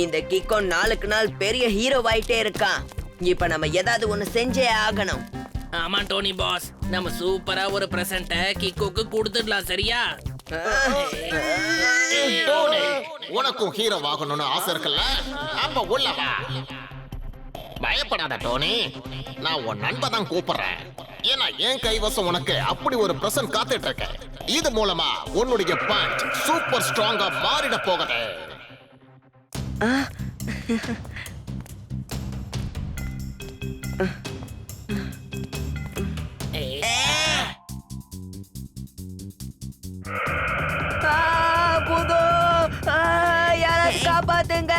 இந்த கிக்கோ நாளுக்கு நாள் பெரிய ஹீரோ ஆயிட்டே இருக்கான். இப்ப நம்ம ஏதாவது ஒண்ணு செஞ்சே ஆகணும். ஆமா டோனி பாஸ், நம்ம சூப்பரா ஒரு பிரசன்ட கிக்கோக்கு கொடுத்துடலாம். சரியா? டோனி, உனக்கும் ஹீரோ ஆகணும்னு ஆசை இருக்குல்ல? அப்ப உள்ள வா. பயப்படாத டோனி, நான் உன் நண்பன் தான் கூப்பிடுறேன். ஏன்னா என் கைவசம் உனக்கு அப்படி ஒரு பிரசன்ட் காத்துட்டு இருக்க. இது மூலமா உன்னுடைய பஞ்ச் சூப்பர் ஸ்ட்ராங்கா மாறிட போகுது. யாராவது காப்பாத்துங்க.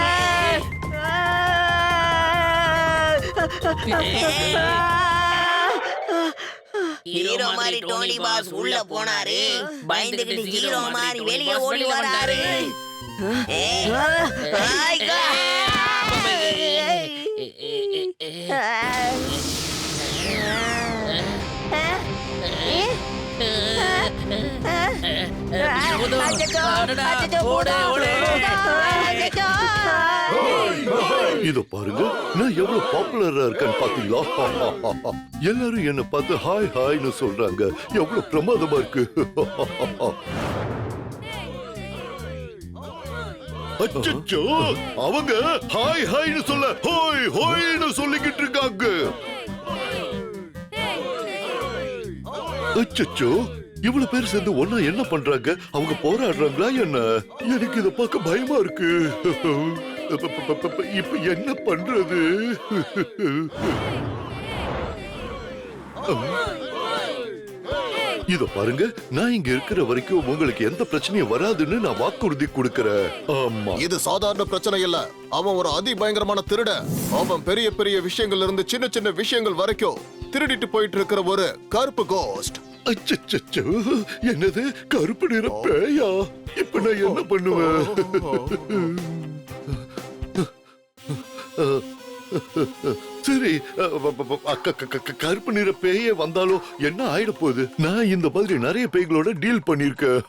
ஹீரோ மாதிரி டோனி பாஸ் உள்ள போனாரு. பயந்துகிட்டு ஹீரோ மாதிரி வெளியே ஓடி வராரு. இதோ பாருங்க, நான் எவ்வளவு பாப்புலரா இருக்கேன்னு பாத்தீங்களா? எல்லாரும் என்ன பார்த்து ஹாய் ஹாய்னு சொல்றாங்க. எவ்வளவு பிரமாதமா இருக்கு. அச்சச்சோ, அவங்க ஹாய் ஹாய்னு சொல்ல ஹோய் ஹோய்னு சொல்லிக்கிட்டு இருக்காங்க. அச்சச்சோ, இவ்வளவு பேர் சேர்ந்து ஒன்னா என்ன பண்றாங்க? அவங்க போராடுறாங்களா என்ன? எனக்கு இத பார்க்க பயமா இருக்கு. இப்ப என்ன பண்றது? இத பாருங்க, நான் இங்க இருக்கிற வரைக்கும் உங்களுக்கு எந்த பிரச்சனையும் வராதுன்னு நான் வாக்குறுதி கொடுக்கறேன். ஆமா, இது சாதாரண பிரச்சனை இல்ல. அவன் ஒரு அதி பயங்கரமான திருட. அவன் பெரிய பெரிய விஷயங்கள்ல இருந்து சின்ன சின்ன விஷயங்கள் வரைக்கும் திருடிட்டு போயிட்டு இருக்கிற ஒரு கருப்பு கோஸ்ட். அச்சச்சோ, என்னது கருப்பு நிற பேயா? இப்ப நான் என்ன பண்ணுவேன்? சரி, கருப்பு நிற பேயே வந்தாலும் என்ன ஆயிட போகுது? நான் இந்த மாதிரி நிறைய பேய்களோட டீல் பண்ணிருக்கேன்.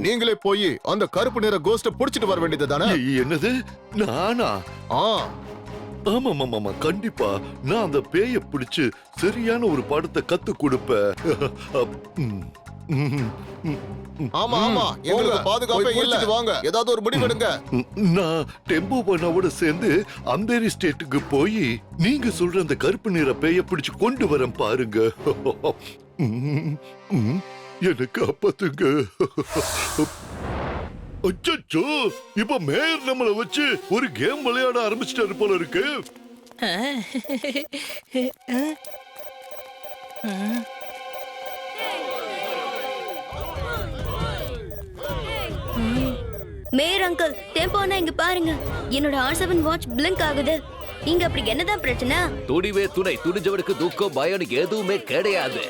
நீங்களே போய் அந்த கருப்பு நிற கோஸ்ட புடிச்சிட்டு வர வேண்டியது தானே? என்னது, நானா? ஆமா, கண்டிப்பா நான் அந்த பேய பிடிச்சு சரியான ஒரு பாடத்தை கத்து கொடுப்பேன். ஆமா ஆமா, எங்களுக்கு பாதுகாப்பே இல்ல. வாங்க, ஏதாவது ஒரு முடிவு எடுங்க. நான் டெம்போ பண்ணவோட சேர்ந்து அந்தேரி ஸ்டேட்டுக்கு போய் நீங்க சொல்ற அந்த கருப்பு நிற பேய பிடிச்சு கொண்டு வரேன் பாருங்க. எனக்கு காப்பாத்துங்க. அச்சச்சோ, இப்ப மேயர் நம்மள வச்சு ஒரு கேம் விளையாட ஆரம்பிச்சிட்டாரு போல இருக்கு. மேயர் அங்கிள், டெம்போனா இங்க பாருங்க. என்னோட R7 வாட்ச் பிளிங்க் ஆகுது. இங்க அப்படி என்னதான் பிரச்சனை? துணிவே துணை, துணிஞ்சவனுக்கு துக்கம் பயம் எதுவுமே கிடையாது.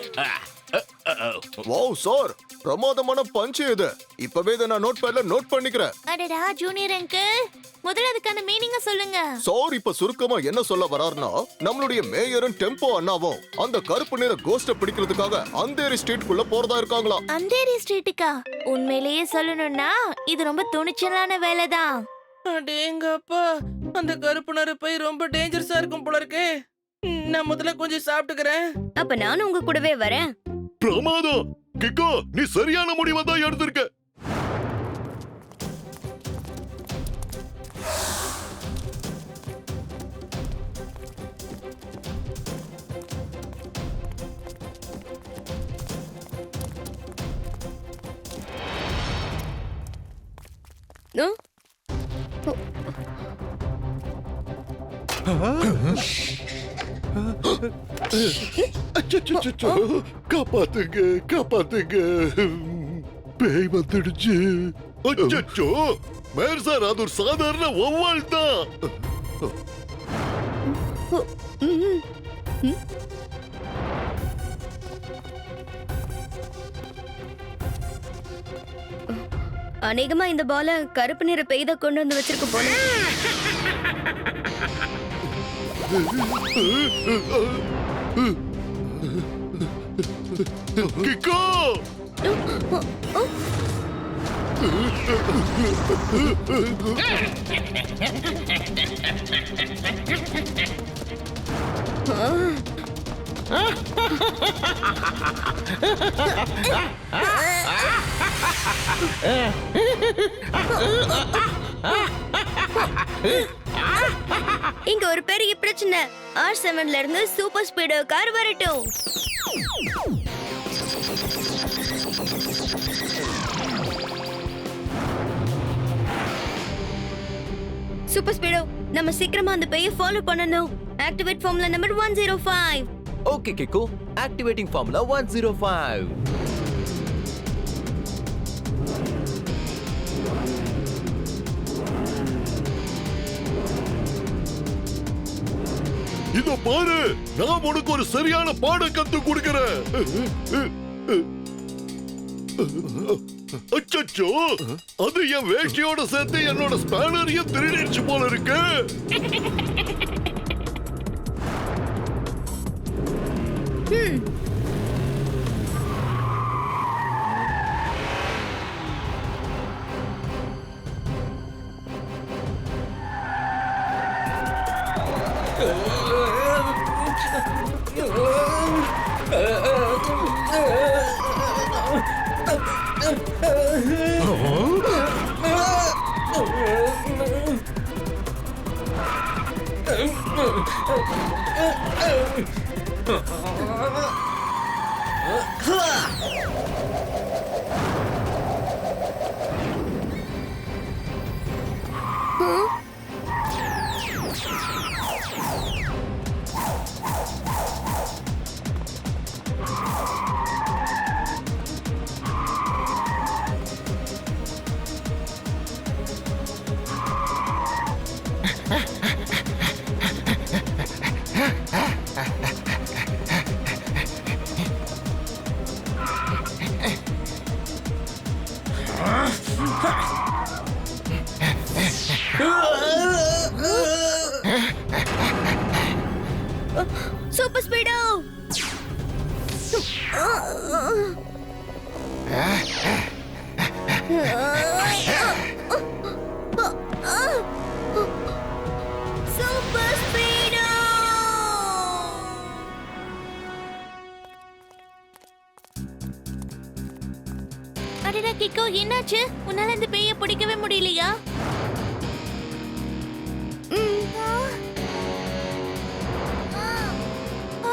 வாவ் சார், பிரமாதமான பஞ்ச் இது. இப்பவே இத நான் நோட் பேட்ல நோட் பண்ணிக்கிறேன். அடடா ஜூனியர் அங்கிள், முதல்ல அதுக்கான மீனிங்க சொல்லுங்க. சார், இப்ப சுருக்கமா என்ன சொல்ல வராருன்னா, நம்மளுடைய மேயரும் டெம்போ அண்ணாவும் அந்த கருப்பு நிற கோஸ்ட பிடிக்கிறதுக்காக அந்தேரி ஸ்ட்ரீட்குள்ள போறதா இருக்காங்களா? அந்தேரி ஸ்ட்ரீட்டுக்கா? உண்மையிலேயே சொல்லணும்னா இது ரொம்ப துணிச்சலான வேலைதான். அடேங்கப்பா, அந்த கருப்பு நெருப்பை ரொம்ப டேஞ்சரஸா இருக்கும் போல இருக்கு. நான் முதல்ல கொஞ்சம் சாப்பிட்டுக்கிறேன். அப்ப நானும் உங்க கூடவே வரேன். பிரமாதம் கிக்கோ, நீ சரியான முடிவை தான் எடுத்திருக்க. காப்பாத்துங்க, காப்பாத்துங்க, பேய் வந்துடுச்சு. அச்சச்சோ, மேயர் சார், அது ஒரு சாதாரண வௌவால் தான். அநேகமா இந்த பால கருப்பு நிற பெய்த கொண்டு வந்து வச்சிருக்க போல. கிக்கோ, இங்க ஒரு பெரிய பிரச்சனை. R7ல இருந்து சூப்பர் ஸ்பீடோ கார் வரட்டும். சூப்பர் ஸ்பீடோ, நம்ம சீக்கிரமா அந்த பேயை ஃபாலோ பண்ணனும். Activate formula number 105. Okay Kiko, activating formula 105. இதோ பாரு, நான் உனக்கு ஒரு சரியான பாடம் கத்து கொடுக்கிறேன். அச்சச்சோ, அது என் வேஷ்டியோட சேர்த்து என்னோட ஸ்பேனரையும் திருடிடுச்சு போல இருக்கு. சூப்பர் ஸ்பீடோ. சூப்பர் ஸ்பீடோ. அடடா கிக்கோ, என்னாச்சு? உன்னால இந்த பேயை பிடிக்கவே முடியலையா?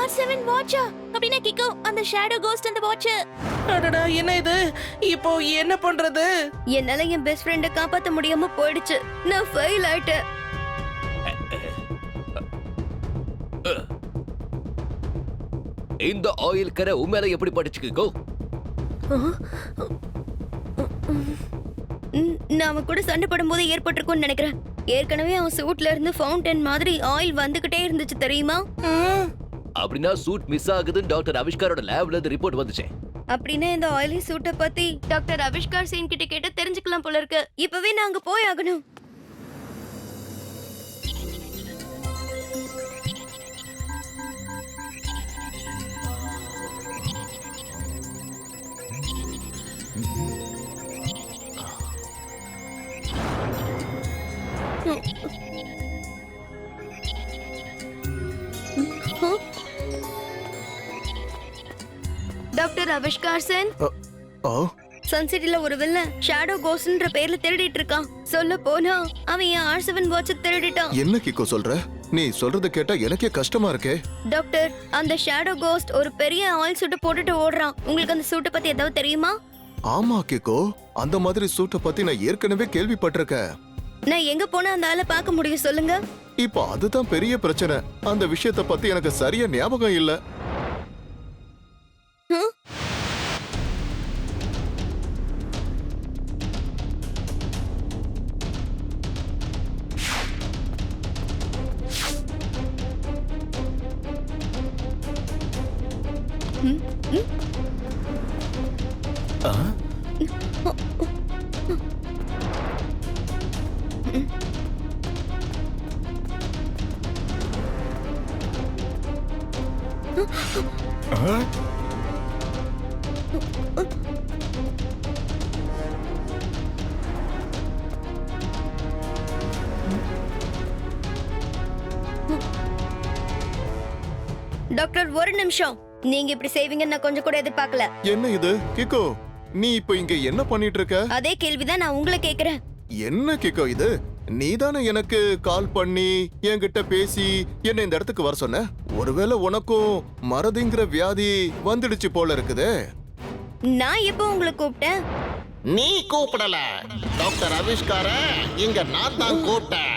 R7 வாட்சா? அப்படினா கிக்கோ, அந்த ஷேடோ கோஸ்ட் அந்த வாட்ச். அடடா, என்ன இது? இப்போ என்ன பண்றது? என்னால என் பெஸ்ட் ஃப்ரெண்ட காப்பாத்த முடியாம போயிடுச்சு. நான் ஃபெயில் ஆயிட்டேன். இந்த ஆயில் கரை உண்மையில எப்படி பட்டுச்சு கிக்கோ? நான் அவன் கூட சண்டை போடும்போது ஏற்பட்டிருக்கும்னு நினைக்கிறேன். ஏற்கனவே அவன் சூட்ல இருந்து ஃபவுண்டன் மாதிரி ஆயில் வந்துகிட்டே இருந்துச்சு தெரியுமா? அப்படின்னா சூட் மிஸ் ஆகுதுன்னு டாக்டர் அவிஷ்காரோட லேப்ல இருந்து ரிப்போர்ட் வந்துச்சு. அப்படின்னா இந்த ஆயிலி சூட்டை பத்தி டாக்டர் அவிஷ்கார் சீன் கிட்ட கேட்டு தெரிஞ்சுக்கலாம் போல இருக்கு. இப்பவே நாங்க போய் ஆகணும். டாக்டர் அவிஷ்கார் சென், சன்சிட்டில ஒரு வில்லன் ஷேடோ கோஸ்ட்ன்ற பேர்ல திருடிட்டு இருக்கான். சொல்ல போனா அவன் என் R7 வாட்ச் திருடிட்டான். என்ன கிக்கோ சொல்ற? நீ சொல்றது கேட்டா எனக்கே கஷ்டமா இருக்கே. டாக்டர், அந்த ஷேடோ கோஸ்ட் ஒரு பெரிய ஆயில் சூட்டை போட்டுட்டு ஓடுறான். உங்களுக்கு அந்த சூட்டை பத்தி ஏதாவது தெரியுமா? ஆமா கிக்கோ, அந்த மாதிரி சூட்டை பத்தி நான் ஏற்கனவே கேள்விப்பட்டிருக்கேன். நான் எங்க போனா அந்த ஆளை பார்க்க முடியும் சொல்லுங்க? இப்போ அதுதான் பெரிய பிரச்சனை. அந்த விஷயத்தை பத்தி எனக்கு சரியா ஞாபகம் இல்ல. Huh? டாக்டர் ஒரு நிமிஷம். நீங்க இப்படி செய்வீங்கன்னு நான் கொஞ்சம் கூட எதிர்பார்க்கல. என்ன இது கிக்கோ, நீ இப்ப இங்க என்ன பண்ணிட்டு இருக்க? அதே கேள்விதான் நான் உங்களை கேக்குறேன். என்ன கிக்கோ இது? நீதானே எனக்கு கால் பண்ணி என்கிட்ட பேசி என்ன இந்த இடத்துக்கு வர சொன்ன. ஒருவேளை உனக்கும் மறதிங்கிற வியாதி வந்துடுச்சு போல இருக்குதே. நான் எப்போ உங்களை கூப்பிட்டேன்? நீ கூப்பிடல டாக்டர் ஆவிஷ்கார, இங்க நான் தான் கூப்பிட்டேன்.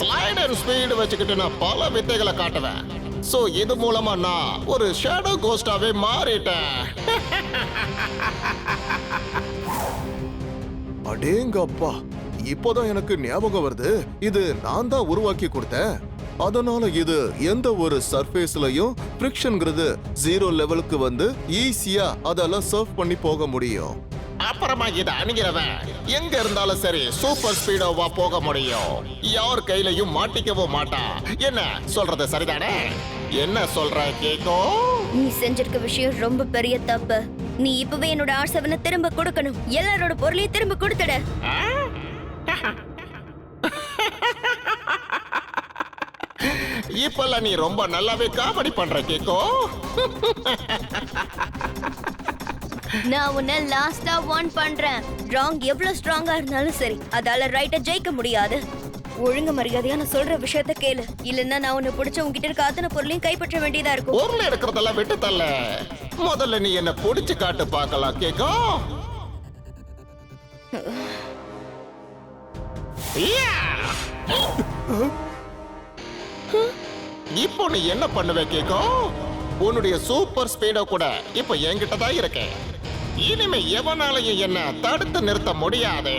ஸ்லைட் அண்ட் ஸ்பீடு வச்சுக்கிட்டு நான் பல வித்தைகளை காட்டுவேன். சோ இது மூலமா நான் ஒரு ஷேடோ கோஸ்டாவே மாறிட்டேன். அடேங்கப்பா, இப்போதான் எனக்கு ஞாபகம் வருது. இது நான் தான் உருவாக்கி கொடுத்தேன். அதனால இது எந்த ஒரு சர்ஃபேஸ்லயும் ஃப்ரிக்ஷன்ங்கிறது 0 லெவலுக்கு வந்து ஈஸியா அதெல்லாம் சர்வ் பண்ணி போக முடியும். அப்புறமா இதை அணுகிறவன் எங்க இருந்தாலும் சரி சூப்பர் ஸ்பீடோவா போக முடியும். யார் கையிலையும் மாட்டிக்கவும் மாட்டான். என்ன சொல்றது சரிதானே? என்ன சொல்ற கேக்கோ? நீ செஞ்சிருக்க விஷயம் ரொம்ப பெரிய தப்பு. நீ இப்பவே என்னோட R7 திரும்ப கொடுக்கணும். எல்லாரோட பொருளையும் திரும்ப கொடுத்துடு. இப்பெல்லாம் நீ ரொம்ப நல்லாவே காமெடி பண்ற கேக்கோ. நான் உன்னை லாஸ்டா வார்ன் பண்றேன். ராங் எவ்வளவு ஸ்ட்ராங்கா இருந்தாலும் சரி, அதால ரைட்ட ஜெயிக்க முடியாது. ஒழுங்கு மரியாதையா நான் சொல்ற விஷயத்த கேளு. இல்லன்னா நான் உன்னை பிடிச்ச உன்கிட்ட இருக்க அத்தனை பொருளையும் கைப்பற்ற வேண்டியதா இருக்கும். பொருள் எடுக்கிறதெல்லாம் விட்டு தள்ள. முதல்ல நீ என்ன பிடிச்சு காட்டு பார்க்கலாம் கேக்கோ. இப்போ நீ என்ன பண்ணுவ கேக்கோ? உன்னுடைய சூப்பர் ஸ்பீடோ கூட இப்ப என்கிட்ட தான் இருக்கு. இனிமே எவனாலையும் என்ன தடுத்து நிறுத்த முடியாது.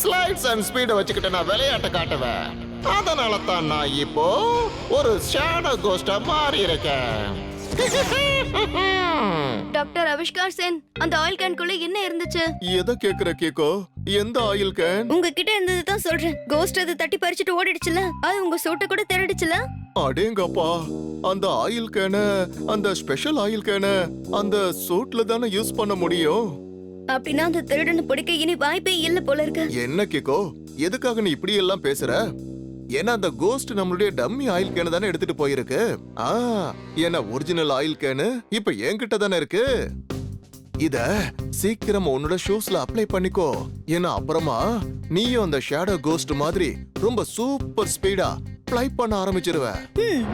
ஸ்லைட்ஸ் அண்ட் ஸ்பீட வச்சுக்கிட்டு நான் விளையாட்டு காட்டுவேன். அதனால தான் நான் இப்போ ஒரு ஷேடோ கோஸ்டா மாறி இருக்கேன். டாக்டர் ஆவிஷ்கார் சென், அந்த ஆயில் கேன்குள்ள என்ன இருந்துச்சு? எதை கேக்குற கேக்கோ? எந்த ஆயில் கேன்? உங்ககிட்ட இருந்தது தான் சொல்றேன். கோஸ்ட் அது தட்டி பறிச்சுட்டு ஓடிடுச்சுல, அது உங்க சூட்ட கூட திருடிச்சுல. அடேங்கப்பா, அந்த ஆயில் கேன, அந்த ஸ்பெஷல் ஆயில் கேன அந்த சூட்ல தானே யூஸ் பண்ண முடியும். அப்படின்னா அந்த திருடனை பிடிக்க இனி வாய்ப்பே இல்ல போல இருக்கு. என்ன கேக்கோ, எதுக்காக நீ இப்படி எல்லாம் பேசுற? ஏன்னா அந்த கோஸ்ட் நம்மளுடைய டம்மி ஆயில் கேன தானே எடுத்துட்டு போயிருக்கு. ஏன்னா ஒரிஜினல் ஆயில் கேனு இப்ப என்கிட்ட தானே இருக்கு. இத சீக்கிரம் உன்னோட ஷூஸ்ல அப்ளை பண்ணிக்கோ. ஏன்னா அப்புறமா நீயும் அந்த ஷேடோ கோஸ்ட் மாதிரி ரொம்ப சூப்பர் ஸ்பீடா ஃப்ளை பண்ண ஆரம்பிச்சிருவ. ம்.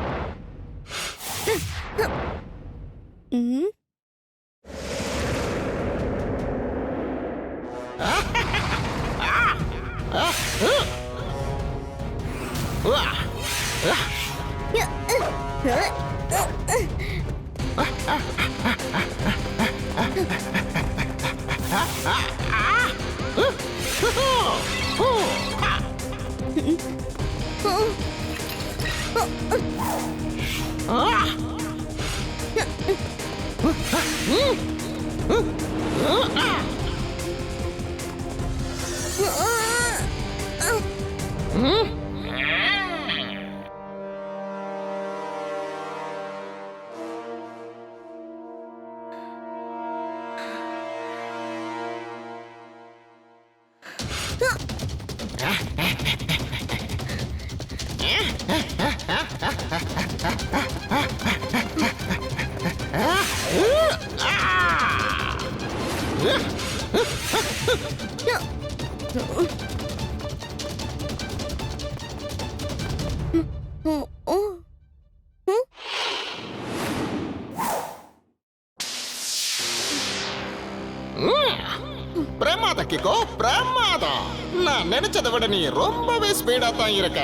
பிரமாதம் கிக்கோ, பிரமாதம். நான் நினைச்சதை விட நீ ரொம்பவே ஸ்பீடா தான் இருக்க.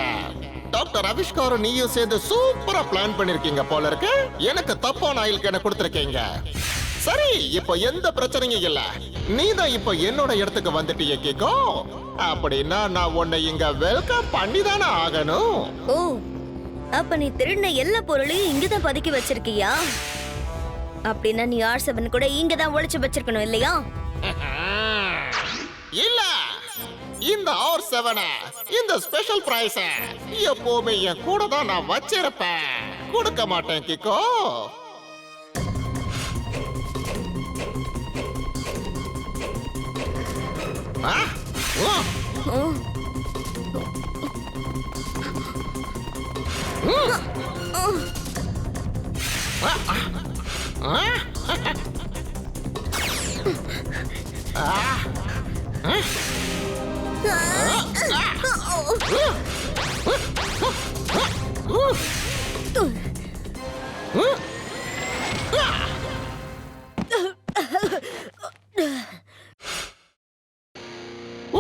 டாக்டர் ஆவிஷ்காரும் நீயும் சேர்ந்து சூப்பரா பிளான் பண்ணிருக்கீங்க போல இருக்கு. எனக்கு தப்பான ஆயில் கேன கொடுத்திருக்கீங்க. சரி, இப்போ எந்த பிரச்சனையும் இல்ல. நீ தான் இப்போ என்னோட இடத்துக்கு வந்துட்டியே கிக்கோ. அப்படின்னா நான் உன்னை இங்க வெல்கம் பண்ணி தானே ஆகணும். ஓ, அப்ப நீ திருடின எல்லா பொருளையும் இங்கதான் பதுக்கி வச்சிருக்கியா? அப்படின்னா நீ R7 கூட இங்கதான் ஒளிச்சு வச்சிருக்கணும் இல்லையா? இல்ல, இந்த R7 இந்த ஸ்பெஷல் பிரைஸ் எப்பவுமே என் கூட தான் நான் வச்சிருப்பேன். கொடுக்க மாட்டேன் கிக்கோ.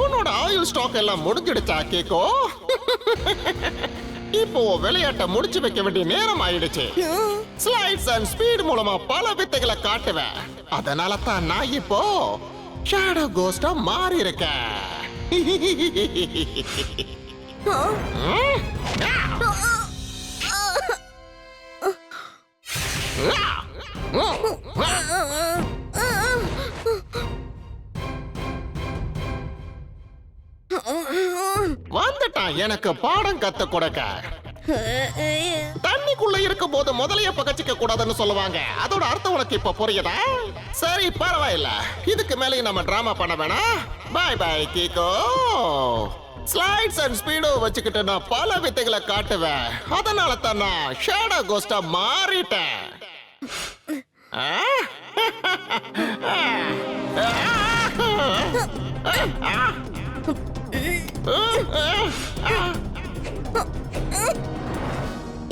உன்னோட ஆயில் ஸ்டாக் எல்லாம் முடிஞ்சிடுச்சா கேக்கோ? இப்போ விளையாட்டை முடிச்சு வைக்க வேண்டிய நேரம் ஆயிடுச்சு. ஸ்லைட்ஸ் அண்ட் ஸ்பீட் மூலமா பல வித்தைகளை காட்டுவேன். அதனால தான் நான் இப்போ ஷேடோ கோஸ்டா மாறி இருக்கேன். வந்துட்டான் எனக்கு பாடம் கத்து கொடுக்க. தண்ணிக்குள்ள இருக்கும் போது முதலைய பகச்சிக்க கூடாதுன்னு சொல்லுவாங்க. அதோட அர்த்தம் உனக்கு இப்ப புரியுதா? சரி பரவாயில்ல, இதுக்கு மேலேயும் நம்ம டிராமா பண்ண வேணாம். Bye bye Kiko. Slides and Speedo வச்சுக்கிட்டு நான் பல வித்தைகளை காட்டுவேன். அதனால தான் நான் ஷேடோ கோஸ்டா மாறிட்டேன்.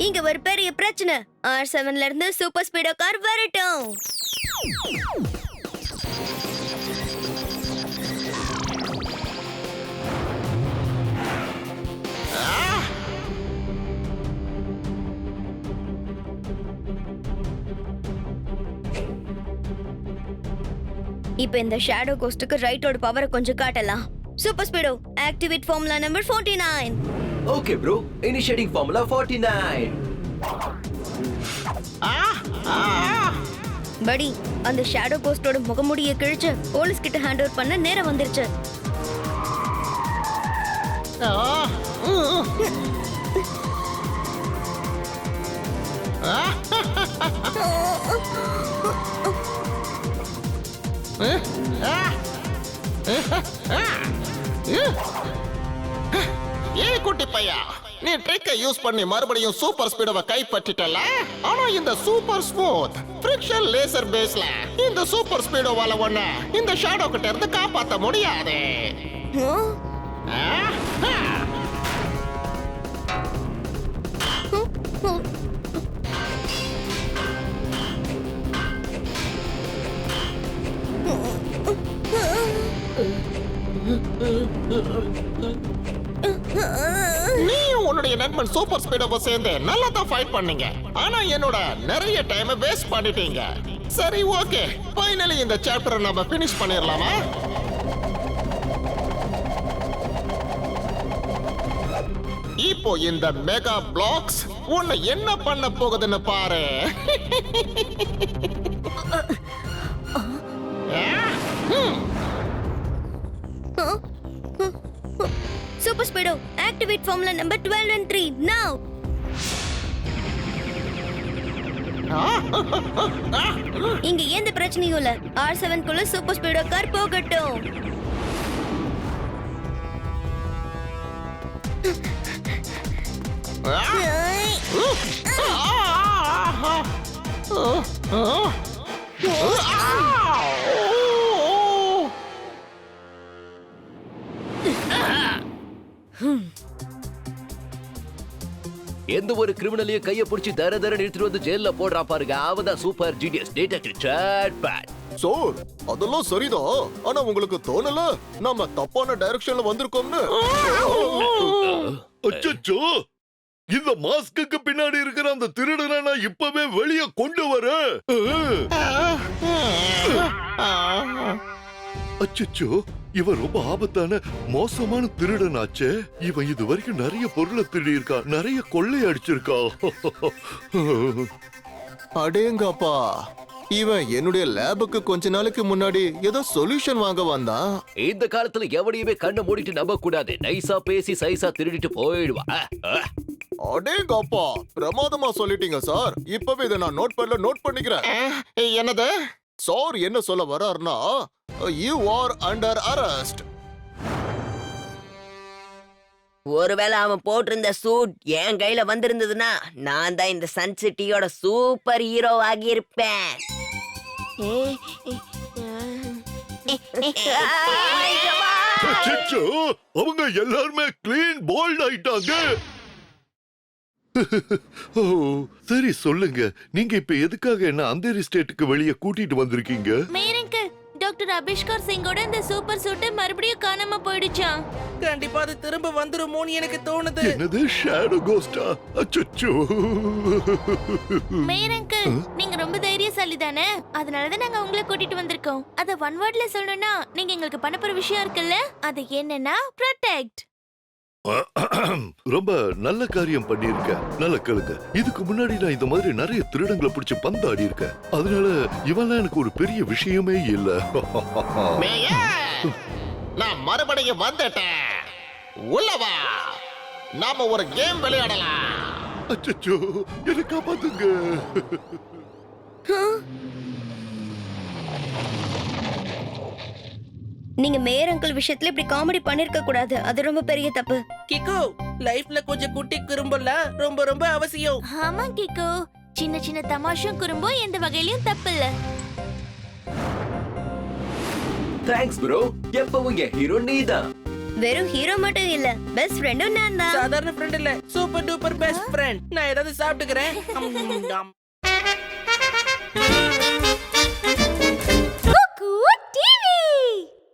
இங்க ஒரு பெரிய பிரச்சனை. R7ல இருந்து சூப்பர் ஸ்பீடோ கார் வரட்டும். இப்ப இந்த ஷேடோ கோஸ்டுக்கு ரைட்டோட பவரை கொஞ்சம் காட்டலாம். Super Speedo activate formula number 49. Okay bro, initiating formula 49. படி, அந்த ஷேடோ கோஸ்டோட முகமுடியை கிழிச்சு போலீஸ் கிட்ட ஹேண்ட் ஓவர் பண்ண நேரம் வந்துருச்சு. ஏய் குட்டி பையா, நீ ட்ரிக்கை யூஸ் பண்ணி மறுபடியும் சூப்பர் ஸ்பீடோவை கைப்பற்றிட்டல. ஆனா இந்த சூப்பர் ஸ்மூத் ஃபிரிக்ஷன் லேசர் பேஸ்ல இந்த சூப்பர் ஸ்பீடோவால ஒண்ணு இந்த ஷேடோ கிட்ட இருந்து காப்பாத்த முடியாது. நீயும் உன்னுடைய நண்பன் சூப்பர் ஸ்பீடோவை சேர்ந்து நல்லா தான் ஃபைட் பண்ணீங்க. ஆனா என்னோட நிறைய டைம் வேஸ்ட் பண்ணிட்டீங்க. சரி ஓகே, ஃபைனலி இந்த சாப்டரை நம்ம ஃபினிஷ் பண்ணிரலாமா? இப்போ இந்த மெகா பிளாக்ஸ் உன்னை என்ன பண்ண போகுதுன்னு பாரு. Super Speedo activate formula number 12 and 3 now. இங்க எந்த பிரச்சனையும் இல்ல. R7 குள்ள சூப்பர் ஸ்பீடோ கார் போகட்டும். எந்த ஒரு கிரிமினலையும் கைய பிடிச்சி தர நிறுத்திட்டு வந்து ஜெயில போடுறா பாருங்க, அவதான் சூப்பர் ஜீனியஸ் டிடெக்டிவ் சாட்பேட். சார், அதெல்லாம் சரிதான். ஆனா உங்களுக்கு தோணல நம்ம தப்பான டைரக்ஷன்ல வந்திருக்கோம்னு? அச்சச்சோ, இந்த மாஸ்க்கு பின்னாடி இருக்கிற அந்த திருடனை நான் இப்பவே வெளியே கொண்டு வரேன். அச்சச்சோ, இவன் ரொம்ப ஆபத்தான மோசமான திருடனாச்சே. இவன் இது வரைக்கும் நிறைய பொருளை திருடி இருக்கான், நிறைய கொள்ளை அடிச்சிருக்கான். அடேங்கப்பா, இவன் என்னுடைய லேபுக்கு கொஞ்ச நாளைக்கு முன்னாடி ஏதோ சொல்யூஷன் வாங்க வந்தான். இந்த காலத்துல எவனையுமே கண்ணை மூடிட்டு நம்ப கூடாது. நைஸா பேசி சைஸா திருடிட்டு போயிடுவா. அடேங்கப்பா, பிரமாதமா சொல்லிட்டீங்க சார். இப்பவே இதை நான் நோட் பண்ணிக்கிறேன். என்னது? சார் என்ன சொல்ல வர்றாருன்னா, you are under arrest. ஒருவேளை அவன் போட்டிருந்த சூட் என் கையில வந்திருந்ததுன்னா நான் தான் இந்த சன் சிட்டியோட சூப்பர் ஹீரோ ஆகியிருப்பேன். அச்சச்சோ, அவங்க எல்லாருமே கிளீன் போல்ட் ஆயிட்டாங்க. ஓ, சரி சொல்லுங்க, நீங்க இப்ப எதுக்காக என்ன அந்தேரி ஸ்டேட்டுக்கு வெளியே கூட்டிட்டு வந்திருக்கீங்க? மேரங்க டாக்டர் அபிஷ்கர் சிங்கோட இந்த சூப்பர் சூட் மறுபடியும் காணாம போயிடுச்சாம். கண்டிப்பா அது திரும்ப வந்துருமோன்னு எனக்கு தோணுது. என்னது ஷேடோ கோஸ்டா? அச்சச்சோ. மேரங்க நீங்க ரொம்ப தைரியசாலி தானே, அதனாலதான் நாங்க உங்களை கூட்டிட்டு வந்திருக்கோம். அத ஒன் வேர்ட்ல சொல்லணும்னா நீங்க எங்களுக்கு பண்ண போற விஷயம் இருக்குல்ல, அது என்னன்னா ப்ரொடெக்ட். ரொம்ப நல்ல காரியம் பண்ணிருக்க. நல்ல கேளுங்க, இதுக்கு முன்னாடி நான் இந்த மாதிரி நிறைய திருடங்களை பிடிச்சு பந்தாடி இருக்கேன். அதனால இவெல்லாம் எனக்கு ஒரு பெரிய விஷயமே இல்ல. மேயர், நான் மறுபடியும் வந்துட்டேன். உள்ள வா, நாம ஒரு கேம் விளையாடலாம். அச்சச்சோ, என்ன காப்பாத்துங்க. நீங்க மேயர் அங்கிள் விஷயத்துல இப்படி காமெடி பண்ணிருக்க கூடாது. அது ரொம்ப பெரிய தப்பு. கிக்கு, லைஃப்ல கொஞ்சம் குட்டி குறும்பெல்லாம் ரொம்ப ரொம்ப அவசியம். ஆமா கிக்கோ, சின்ன சின்ன தமாஷும் குறும்பும் எந்த வகையிலயும் தப்பு இல்ல. தேங்க்ஸ் ப்ரோ, எப்பவும் என் ஹீரோ நீதான். வெறும் ஹீரோ மட்டும் இல்ல, பெஸ்ட் ஃப்ரெண்டும் நான் தான். சாதாரண ஃப்ரெண்ட் இல்ல, சூப்பர் டூப்பர் பெஸ்ட் ஃப்ரெண்ட். நான் ஏதாவது சாப்பிட்டுக்கிறேன்.